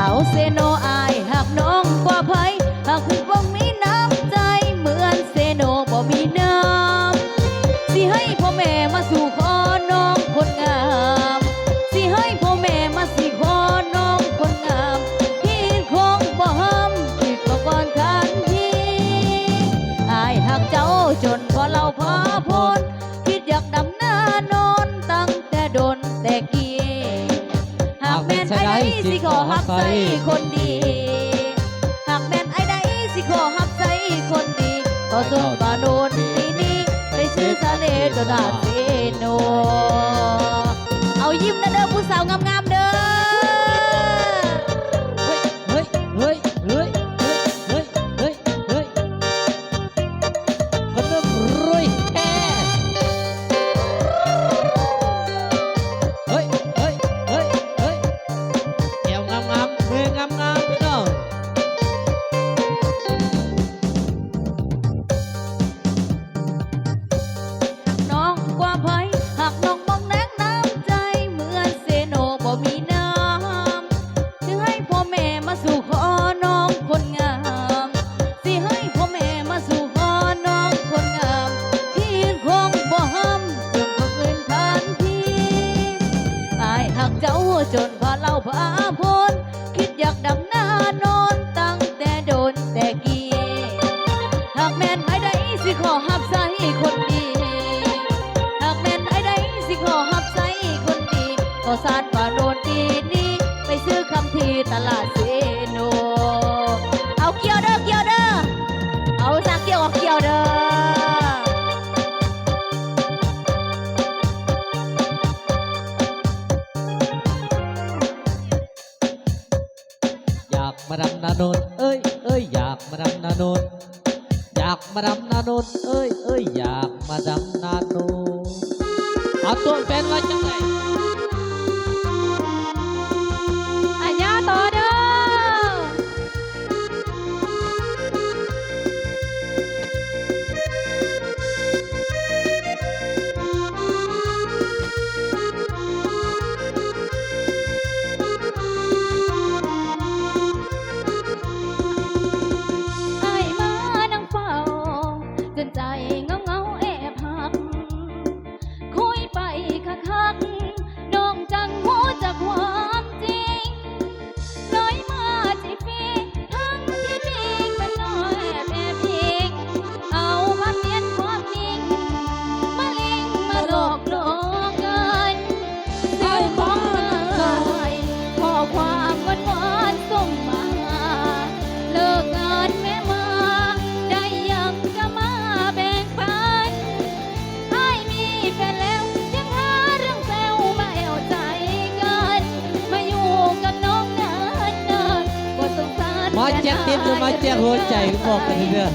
าวเซโนอายหากน้องกว่าไผหากคุณบ่มีน้ำใจเหมือนเซโนบ่มีน้ำสิให้พ่อแม่มาสู่ขอน้องคนงามสิให้พ่อแม่มาสิขอน้องคนงามพี่คงบ่ห้ามผิดก็ก่อนทันทีอายหากเจ้าจนพอเราพาพ้นคิดอยากดำหน้านอนตั้งแต่โดนแต่กี้หากแม่นไอ้ใดสิขอหับใจคนดีหากแม่นไอ้ใดสิขอหับใจคนดีขอส่งบาโนนปีนี้ไปซื้อทะเลตัวนาเซโนเอายิ้มนะเด้อผู้สาวงามๆเด้อเฮ้ยเฮ้ยเฮ้ยเฮ้ยเฮ้ยเฮ้ยคนเริ่มรวยแท้เฮ้ยเฮ้ยเฮ้ยเฮ้ยเอวงามๆมืองามๆพี่น้องน้องกว่าไผหากน้องมองแนงน้ำใจเหมือนเซโนบ่มีน้ำถึงให้พ่อแม่มาสู่ขอน้องคนงามสิให้พ่อแม่มาสู่ขอน้องคนงามพี่คงบ่ห้ามจนคนอื่นทันทีอายหากเจ้าจนพาเราพาพ้นคิดอยากดำหน้านอนตั้งแต่โดนแต่กี้หากแม่นไอ้ใดสิขอหับใส่คนดีหากแม่นไอ้ใดสิขอหับใส่คนดีก็สาดว่าโดนดีนี้ไปซื้อคำทีตลาดเซโนเอาเกี่ยวเด้อเกี่ยวเด้อเอาสักเกี่ยวออกเกี่ยวเด้ออยากมาดำนาโนนเอ้ยเอ้ยอยากมาดำนาโนนอยากมาดำนาโนนเอ้ยเอ้ยอยากมาดำนาโนนเอาตัวเป็นว่าจังไง อันยาต่อเด้อไอ้มานั่งเฝ้าจนใจเงาเงาแอบหักคุยไปคักๆน้องจังหัวจากความจริงน้อยมาจีฟีทั้งที่จริงเป็นน้อยแอบพิงเอามาเปลี่ยนความนิ่งมาลิงมาหลอกลวงกันซื้อของเลยข้อความหวานๆส่งมาเลิกงานแม่มาได้ยังจะมาแบ่งปันไอ้มีแฟนแล้วยังหาเรื่องแซวมาแอวใจกันมาอยู่กับน้องนานๆก็สงสาร มาแจ้งติดหรือมาแจ้งหัวใจบอกกันทีเดียว